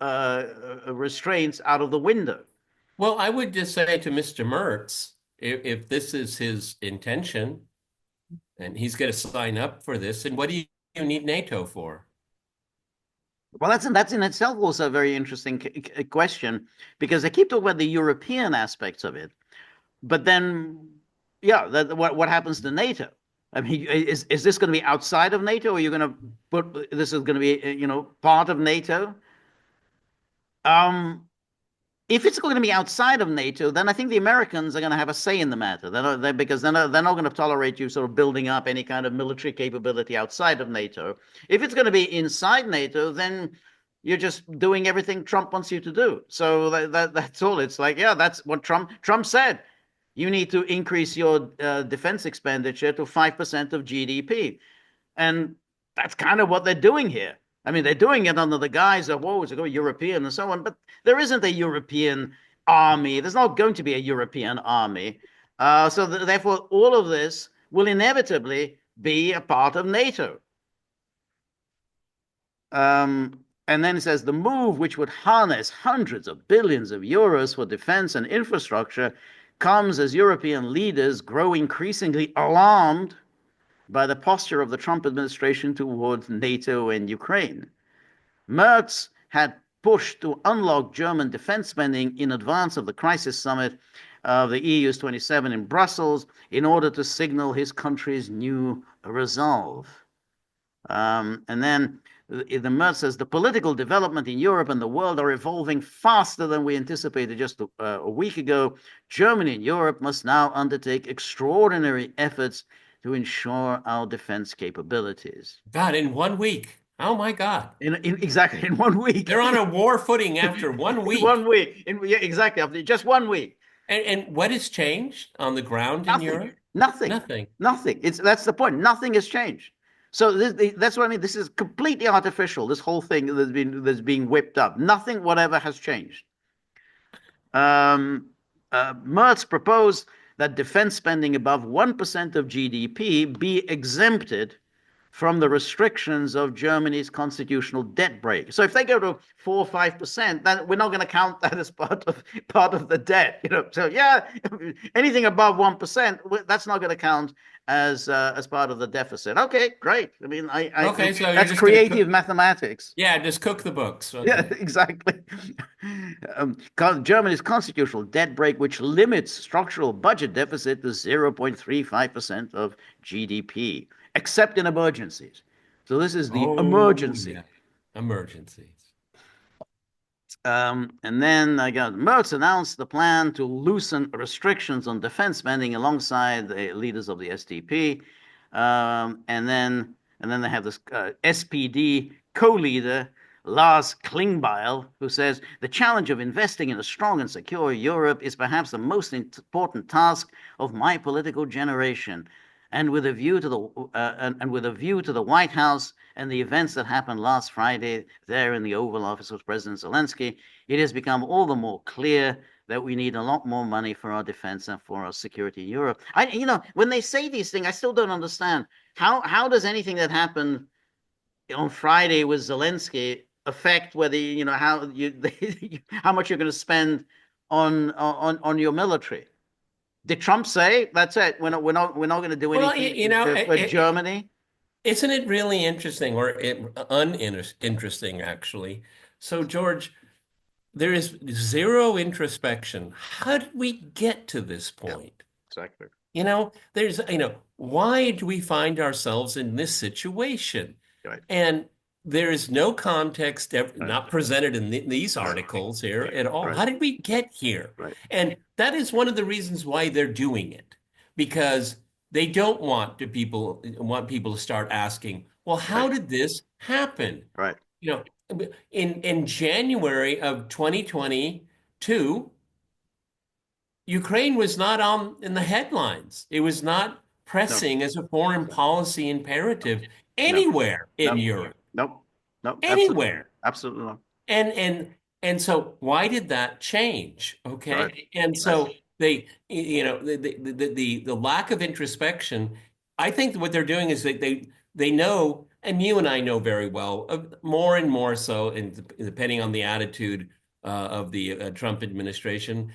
restraints out of the window. Well, I would just say to Mr. Mertz, if this is his intention and he's going to sign up for this, and what do you need NATO for? Well, that's in itself also a very interesting question because they keep talking about the European aspects of it, but then, yeah, what happens to NATO? I mean, is this going to be outside of NATO, or are you going to put this is going to be part of NATO? Um, if it's going to be outside of NATO, then I think the Americans are going to have a say in the matter. Because they're not going to tolerate you sort of building up any kind of military capability outside of NATO. If it's going to be inside NATO, then you're just doing everything Trump wants you to do. So that's all. It's like, yeah, that's what Trump said. You need to increase your defense expenditure to 5% of GDP. And that's kind of what they're doing here. I mean, they're doing it under the guise of, whoa, it's a European and so on, but there isn't a European army. There's not going to be a European army. So therefore, all of this will inevitably be a part of NATO. And then it says the move, which would harness hundreds of billions of euros for defense and infrastructure, comes as European leaders grow increasingly alarmed by the posture of the Trump administration towards NATO and Ukraine. Merz had pushed to unlock German defense spending in advance of the crisis summit of the EU's 27 in Brussels in order to signal his country's new resolve. And then the Merz says the political development in Europe and the world are evolving faster than we anticipated just a week ago. Germany and Europe must now undertake extraordinary efforts to ensure our defense capabilities. God, in 1 week. Oh my God. Exactly in 1 week. They're on a war footing after 1 week. 1 week. Yeah, exactly. After just 1 week. And what has changed on the ground in Nothing. Europe? Nothing. Nothing. Nothing. That's the point. Nothing has changed. So that's what I mean. This is completely artificial. This whole thing that's being whipped up. Nothing, whatever, has changed. Merz proposed that defense spending above 1% of GDP be exempted from the restrictions of Germany's constitutional debt brake. So if they go to 4 or 5%, then we're not going to count that as part of the debt. So yeah, anything above 1%, that's not going to count as part of the deficit. Okay, great. I mean, Okay, so that's creative mathematics. Yeah, just cook the books. Okay. Yeah, exactly. Germany's constitutional debt brake, which limits structural budget deficit to 0.35% of GDP, except in emergencies. So this is the emergency. Yeah. Emergencies. And then Merz announced the plan to loosen restrictions on defense spending alongside the leaders of the SDP. And then they have this SPD co-leader, Lars Klingbeil, who says the challenge of investing in a strong and secure Europe is perhaps the most important task of my political generation. And with a view to the White House and the events that happened last Friday there in the Oval Office of President Zelensky, it has become all the more clear that we need a lot more money for our defense and for our security in Europe. When they say these things, I still don't understand how does anything that happened on Friday with Zelensky affect whether how much you're going to spend on your military. Did Trump say that's it? We're not going to do anything for Germany? Isn't it really interesting or uninteresting, actually? So, George, there is zero introspection. How did we get to this point? Exactly. Why do we find ourselves in this situation? Right. And there is no context not presented in these articles here at all. Right. How did we get here? Right. And that is one of the reasons why they're doing it, because they don't want people to start asking, well, how did this happen? Right. In January of 2022, Ukraine was not in the headlines. It was not pressing as a foreign policy imperative anywhere in Europe. Nope. Anywhere. Absolutely not. And so why did that change? Okay. Right. And so the lack of introspection, I think what they're doing is they know, and you and I know very well, more and more so, and depending on the attitude of the Trump administration,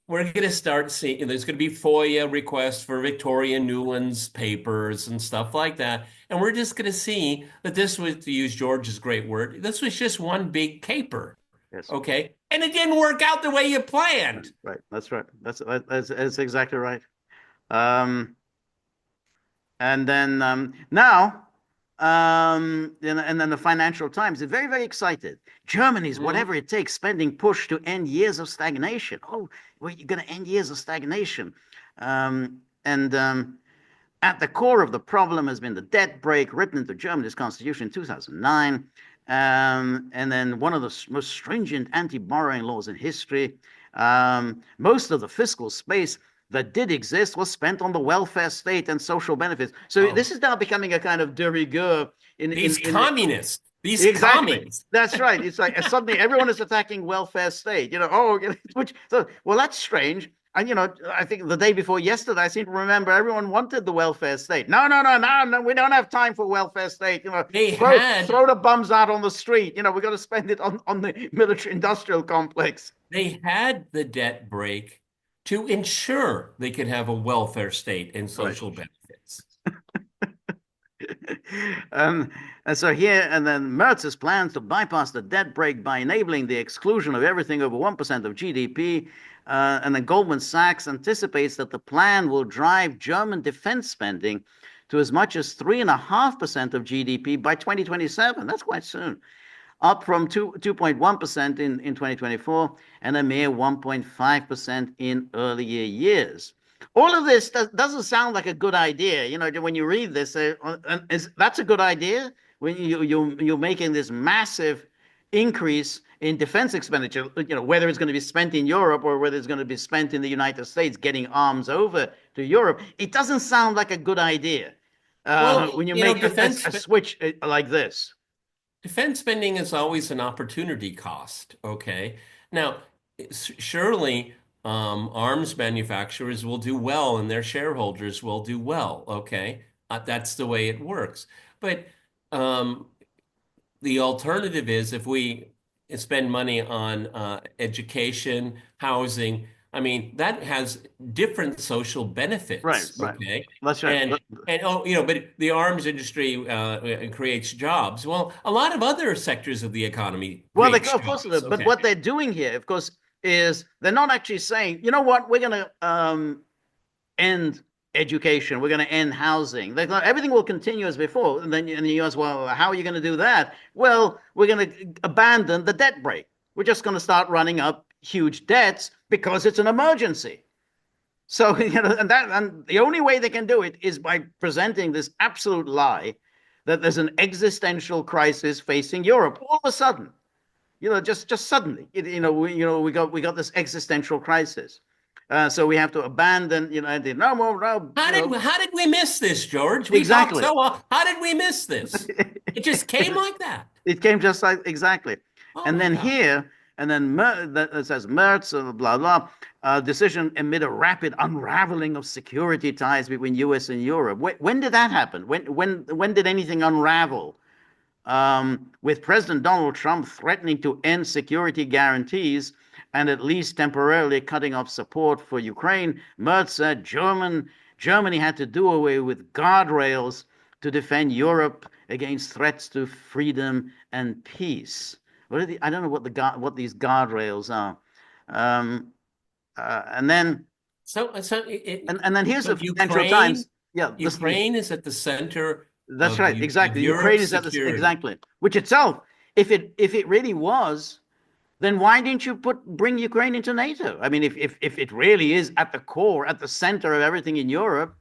we're going to start seeing, there's going to be FOIA requests for Victoria Nuland's papers and stuff like that. And we're just going to see that this was, to use George's great word, this was just one big caper. Yes. Okay. And it didn't work out the way you planned. Right. That's right. That's exactly right. And then now, and then the Financial Times is very, very excited. Germany's whatever it takes spending push to end years of stagnation. Oh, well, you're going to end years of stagnation. At the core of the problem has been the debt brake written into Germany's constitution in 2009. And then one of the most stringent anti-borrowing laws in history. Most of the fiscal space that did exist was spent on the welfare state and social benefits. So this is now becoming a kind of de rigueur in communists. These exactly. commies. That's right. It's like suddenly everyone is attacking welfare state. Well, that's strange. And I think the day before yesterday, I seem to remember everyone wanted the welfare state. No, we don't have time for welfare state. Throw the bums out on the street. We got to spend it on the military-industrial complex. They had the debt brake to ensure they could have a welfare state and social benefits. And so here, and then Merz's plans to bypass the debt brake by enabling the exclusion of everything over 1% of GDP. And then Goldman Sachs anticipates that the plan will drive German defense spending to as much as 3.5% of GDP by 2027. That's quite soon, up from 2.1% in 2024 and a mere 1.5% in earlier years. All of this doesn't sound like a good idea. You know, when you read this, that's a good idea when you're making this massive increase in defense expenditure, you know, whether it's going to be spent in Europe or whether it's going to be spent in the United States getting arms over to Europe. It doesn't sound like a good idea Well, when you you know, make a switch like this. defense spending is always an opportunity cost. Okay. Now, surely arms manufacturers will do well and their shareholders will do well. Okay. That's the way it works. But um, the alternative is if we spend money on education, housing, I mean, that has different social Right, benefits, right. okay? That's right. And oh, you know, but the arms industry creates jobs. Well, a lot of other sectors of the economy Well, creates of course, jobs, but okay? what they're doing here, of course, is they're not actually saying, you know what, we're going to end education, we're going to end housing. Everything will continue as before. And then in the US, well, how are you going to do that? Well, we're going to abandon the debt brake. We're just going to start running up huge debts because it's an emergency. So, you know, and the only way they can do it is by presenting this absolute lie that there's an existential crisis facing Europe all of a sudden. You know, just suddenly, we got this existential crisis. So we have to abandon, you know, no more, no, you know, How did we miss this, George? We talked exactly. so well. How did we miss this? It just came like that. It came just like exactly. Oh And my then God. here, and then it says Mertz, blah, blah, decision amid a rapid unraveling of security ties between US and Europe. When did that happen? When did anything unravel? With President Donald Trump threatening to end security guarantees and at least temporarily cutting off support for Ukraine, Merz said Germany had to do away with guardrails to defend Europe against threats to freedom and peace. I don't know what these guardrails are. Um, and then here's So the Financial Times. Yeah, Ukraine is at the center that's right, of exactly. Ukraine Europe's is at this security. exactly, which itself, if it really was, then why didn't you bring Ukraine into NATO? I mean, if it really is at the core, at the center of everything in Europe,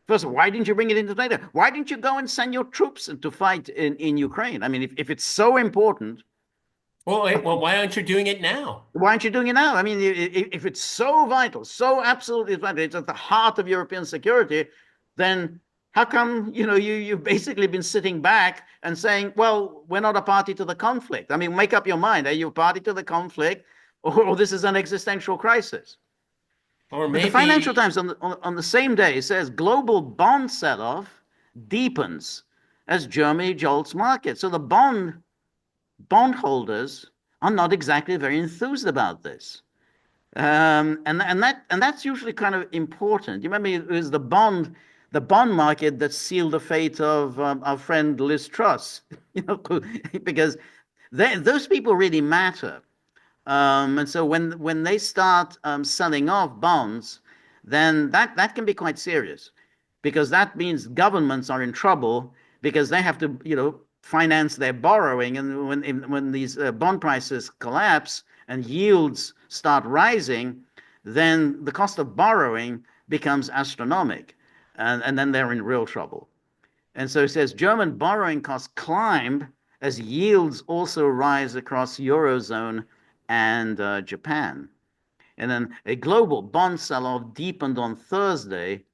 first of all, why didn't you bring it into NATO? Why didn't you go and send your troops to fight in Ukraine? I mean, if it's so important, Well, why aren't you doing it now? why aren't you doing it now? I mean, if it's so vital, so absolutely vital, it's at the heart of European security, then how come, you know, you've basically been sitting back and saying, well, we're not a party to the conflict? I mean, make up your mind. Are you a party to the conflict, or this is an existential crisis? Or But the Financial maybe, Times on the same day says global bond sell-off deepens as Germany jolts market. So the bondholders are not exactly very enthused about this. And that's usually kind of important. You remember it was the bond market that sealed the fate of our friend Liz Truss, you know, because those people really matter. And so when they start selling off bonds, then that can be quite serious, because that means governments are in trouble because they have to, you know, finance their borrowing, and when these bond prices collapse and yields start rising, then the cost of borrowing becomes astronomical, and then they're in real trouble. And so it says German borrowing costs climbed as yields also rise across Eurozone and Japan. And then a global bond sell-off deepened on Thursday.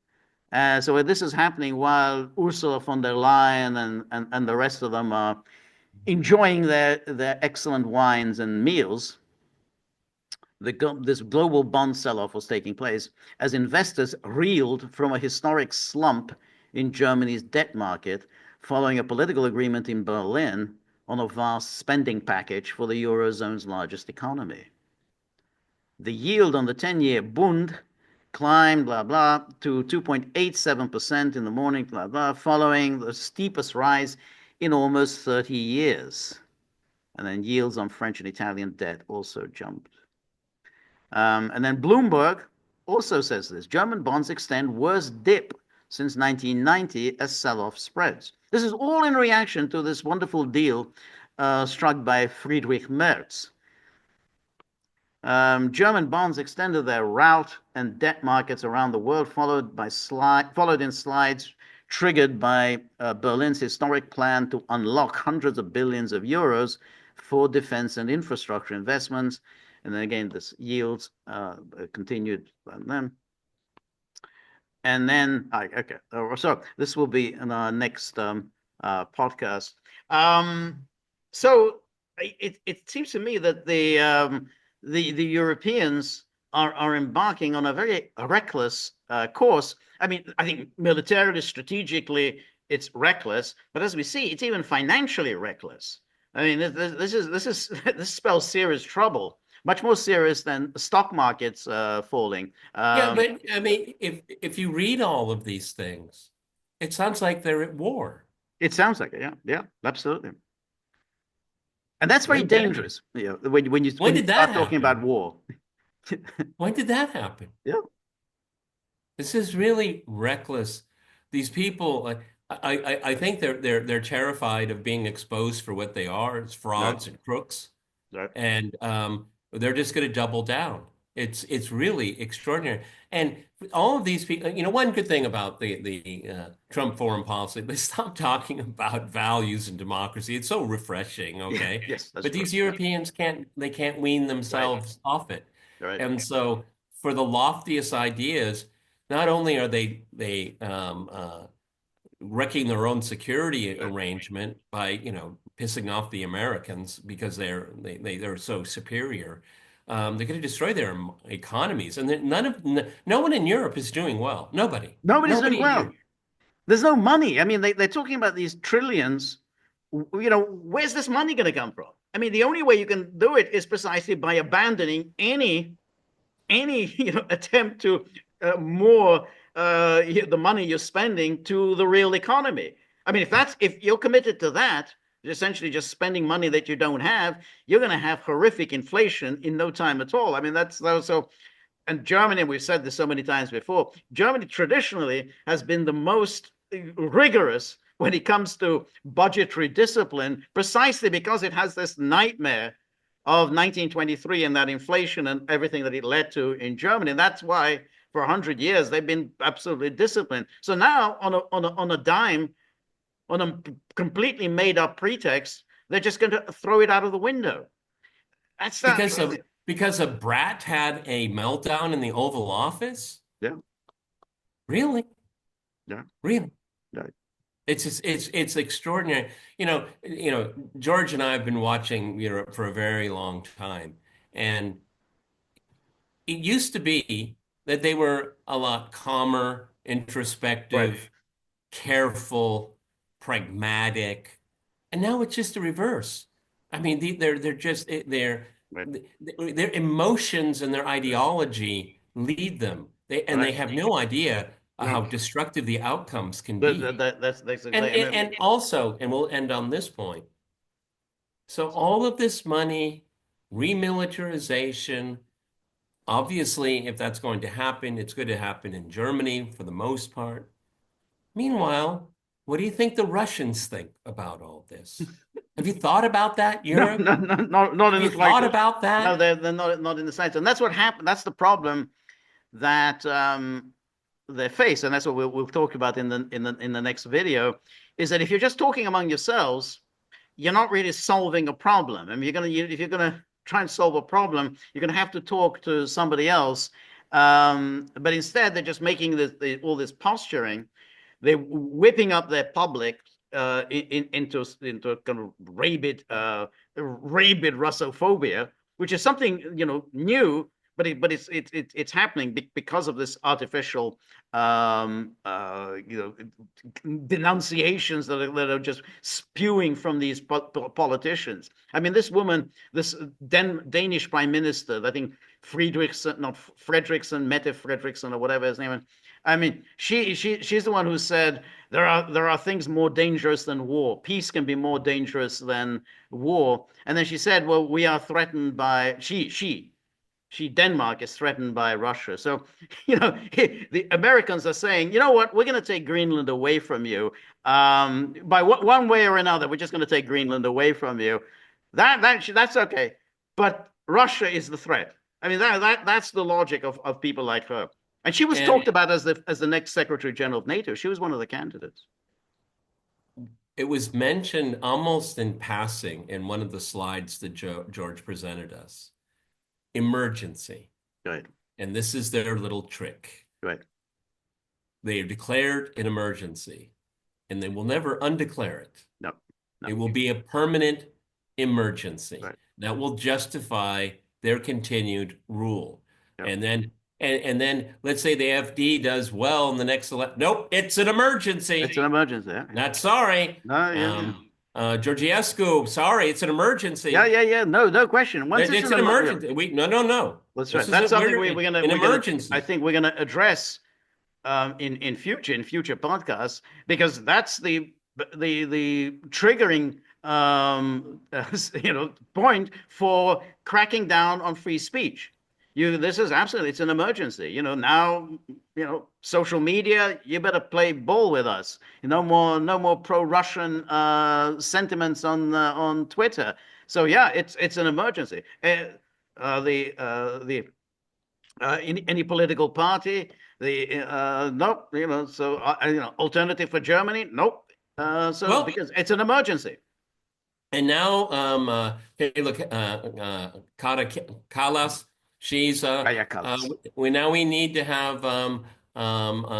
So this is happening while Ursula von der Leyen and the rest of them are enjoying their excellent wines and meals. This global bond sell-off was taking place as investors reeled from a historic slump in Germany's debt market following a political agreement in Berlin on a vast spending package for the Eurozone's largest economy. The yield on the 10-year Bund climbed, blah, blah, to 2.87% in the morning, blah, blah, following the steepest rise in almost 30 years. And then yields on French and Italian debt also jumped. And then Bloomberg also says this German bonds extend worst dip since 1990 as sell-off spreads. This is all in reaction to this wonderful deal struck by Friedrich Merz. German bonds extended their rout, and debt markets around the world followed in slides triggered by Berlin's historic plan to unlock hundreds of billions of euros for defense and infrastructure investments. And then again, this yields continued. And then, okay, so this will be in our next podcast. So it seems to me that the Europeans are embarking on a very reckless course. I mean, I think militarily, strategically, it's reckless, but as we see, it's even financially reckless. I mean, this spells serious trouble, much more serious than stock markets falling. Yeah, but I mean, if you read all of these things, it sounds like they're at war. It sounds like it, yeah, yeah, absolutely. And that's very When did dangerous, you know, when you when did that start talking about happen? war. When did that happen? Yeah, This is really reckless. These people, I think they're terrified of being exposed for what they are. It's right, frauds and crooks, right. and they're just going to double down. It's really extraordinary. And all of these people, you know, one good thing about the Trump foreign policy, they stopped talking about values and democracy. It's so refreshing, Yeah, okay? yes, that's But true. these Europeans can't wean Right, themselves off it. right, And so for the loftiest ideas, not only are they wrecking their own security right. arrangement by, you know, pissing off the Americans because they're so superior. They're going to destroy their economies, and no one in Europe is doing well. Nobody's doing Nobody in well. Europe. There's no money. I mean, they're talking about these trillions. You know, where's this money going to come from? I mean, the only way you can do it is precisely by abandoning any attempt to more the money you're spending to the real economy. I mean, if you're committed to that, essentially just spending money that you don't have, you're going to have horrific inflation in no time at all. I mean, that's so. And Germany, we've said this so many times before, Germany traditionally has been the most rigorous when it comes to budgetary discipline, precisely because it has this nightmare of 1923 and that inflation and everything that it led to in Germany. And that's why for 100 years they've been absolutely disciplined. So now on a dime, on a completely made up pretext, they're just going to throw it out of the window. That's that. Because a brat had a meltdown in the Oval Office? Yeah, Really? yeah, Really? yeah. It's extraordinary. George and I have been watching Europe for a very long time, and it used to be that they were a lot calmer, Right, introspective, careful, pragmatic, and now it's just the reverse. I mean, they're just right, their emotions and their ideology lead them. They right. have no idea No, how destructive the outcomes can be. that's And, exactly. and and also, and we'll end on this point. So all of this money, remilitarization, obviously, if that's going to happen, it's going to happen in Germany for the most part. Meanwhile, what do you think the Russians think about all this? Have you thought about that, No, Europe? no, no, not Have in the you thought slightest. about No, that? they're not in the slightest, and that's what happened. That's the problem that they face, and that's what we'll talk about in the next video. Is that if you're just talking among yourselves, you're not really solving a problem. I mean, if you're gonna try and solve a problem, you're gonna have to talk to somebody else. But instead, they're just making all this posturing. They're whipping up their public into kind of rabid Russophobia, which is something new, but it's happening because of this artificial denunciations that are just spewing from these politicians. I mean, this woman, this Danish prime minister, I think Friedrichsen, not Fredrickson, Mette Fredrickson, or whatever his name is. I mean, she's the one who said there are things more dangerous than war. Peace can be more dangerous than war. And then she said, "Well, we are threatened by she Denmark is threatened by Russia. So, the Americans are saying, you know what, we're going to take Greenland away from you. By one way or another, we're just going to take Greenland away from you. That's okay. But Russia is the threat. I mean, that's the logic of people like her. And she was And talked about as the next Secretary General of NATO. She was one of the candidates. it was mentioned almost in passing in one of the slides that George presented us. Emergency. Right. And this is their little trick. Right. They have declared an emergency, and they will never undeclare it. No. No. It will be a permanent emergency Right. that will justify their continued rule. Yep. And then let's say the FD does well in the next election. Nope, it's an emergency. It's an emergency. Yeah. Not sorry. No, yeah. Georgiescu, sorry, it's an emergency. Yeah. No question. Once It's an emergency. No. That's This right. That's something an we're gonna emergency. I think we're gonna address in future podcasts, because that's the triggering point for cracking down on free speech. This is absolutely, it's an emergency. Now, social media, you better play ball with us. No more pro-Russian sentiments on Twitter. So yeah, it's an emergency. Any political party, nope. Alternative for Germany, nope. Because it's an emergency. And now, hey, look, Kalas, she's we need to have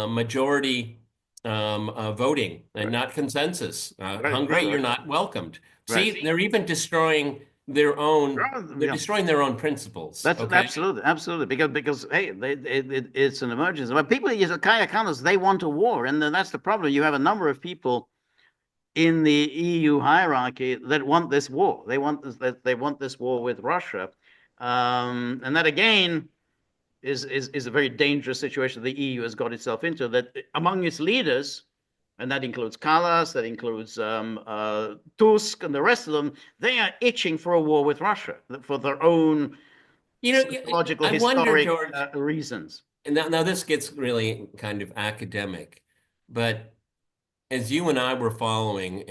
majority voting and not consensus. Hungary, you're not welcomed. Right. See, they're even destroying their own. They're destroying their own principles. That's okay? absolutely because hey, it's an emergency. But people, Kaya Kallas, they want a war, and then that's the problem. You have a number of people in the EU hierarchy that want this war. They want this war with Russia, and that again is a very dangerous situation the EU has got itself into. That among its leaders, and that includes Kallas, that includes Tusk, and the rest of them, they are itching for a war with Russia for their own psychological, historic reasons. And now this gets really kind of academic, but as you and I were following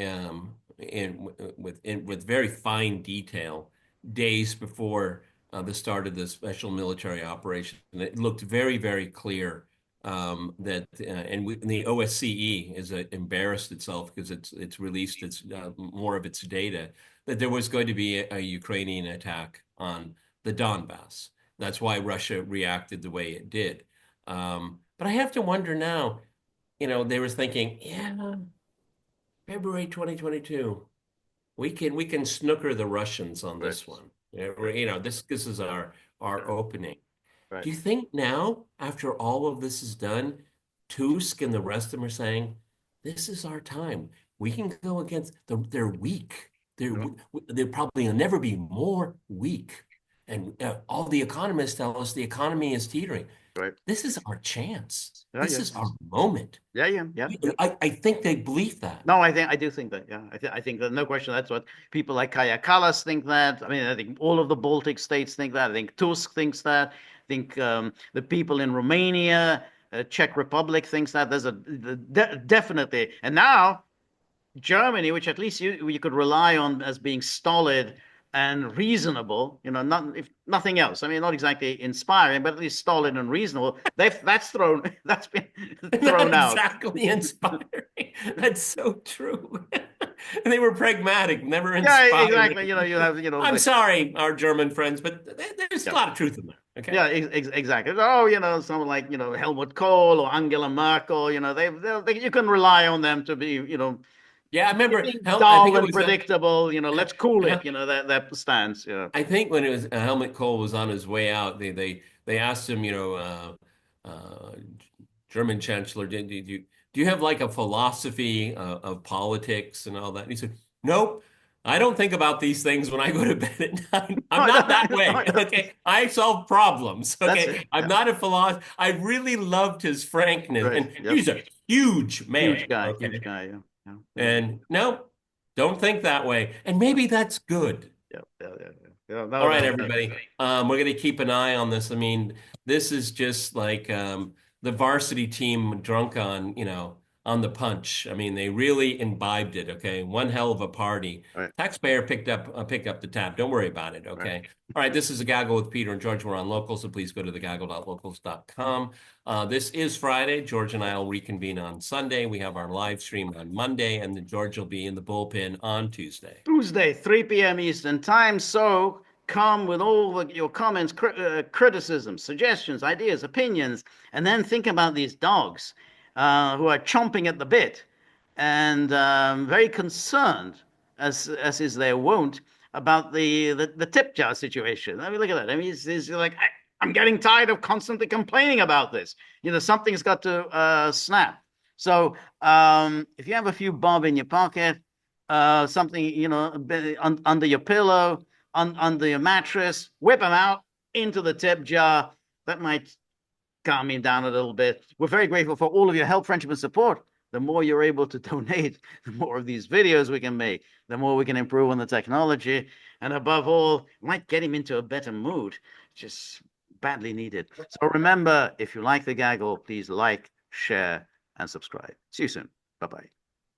with very fine detail days before the start of the special military operation, it looked very, very clear that and the OSCE is embarrassed itself because it's released more of its data, that there was going to be a Ukrainian attack on the Donbass. That's why Russia reacted the way it did. But I have to wonder now. They were thinking, yeah, February 2022, we can snooker the Russians on this one. This is our opening. Right. Do you think now, after all of this is done, Tusk and the rest of them are saying, this is our time. We can go against they're weak. They'll probably never be more weak. And all the economists tell us the economy is teetering. Right. This is our chance. Yeah, this is our moment. Yeah. I think they believe that. No, I do think that. Yeah, I think that, no question. That's what people like Kaya Kallas think that. I mean, I think all of the Baltic states think that. I think Tusk thinks that. I think the people in Romania, Czech Republic thinks that. There's definitely, and now Germany, which at least you could rely on as being stolid and reasonable, if nothing else. I mean, not exactly inspiring, but at least stolid and reasonable. That's been thrown out. Exactly inspiring. That's so true. And they were pragmatic, never inspiring. Yeah, exactly. You have, I'm sorry, our German friends, but there's a lot of truth in there. Okay. Yeah, exactly. Oh, someone like Helmut Kohl or Angela Merkel. You can rely on them to be Yeah, I remember dull and predictable. Let's cool it. That stance. Yeah. I think when it was Helmut Kohl was on his way out, they asked him, German Chancellor, do you have like a philosophy of politics and all that? And he said, nope. I don't think about these things when I go to bed at night. I'm not that way. Okay, I solve problems. Okay, I'm not a philosopher. I really loved his frankness, and he's a huge man. Huge guy. Yeah. And no, don't think that way. And maybe that's good. Yeah. Yeah, All no right, doubt. everybody. We're going to keep an eye on this. I mean, this is just like the varsity team drunk on, on the punch. I mean, they really imbibed it. Okay, one hell of a party. Right, Taxpayer picked up the tab. Don't worry about it. right. Okay. All right. This is a Gaggle with Peter and George. We're on Local, so please go to thegaggle.locals.com. This is Friday. George and I will reconvene on Sunday. We have our live stream on Monday, and then George will be in the bullpen on Tuesday. Tuesday, 3 p.m. Eastern Time. So come with all your comments, criticisms, suggestions, ideas, opinions, and then think about these dogs who are chomping at the bit and very concerned, as is their wont, about the tip jar situation. I mean, look at that. I mean, he's like, I'm getting tired of constantly complaining about this. Something's got to snap. So if you have a few bob in your pocket, something, under your pillow, under your mattress, whip them out into the tip jar. That might calm me down a little bit. We're very grateful for all of your help, friendship, and support. The more you're able to donate, the more of these videos we can make, the more we can improve on the technology. And above all, might get him into a better mood. Just badly needed. So remember, if you like the gaggle, please like, share, and subscribe. See you soon. Bye-bye.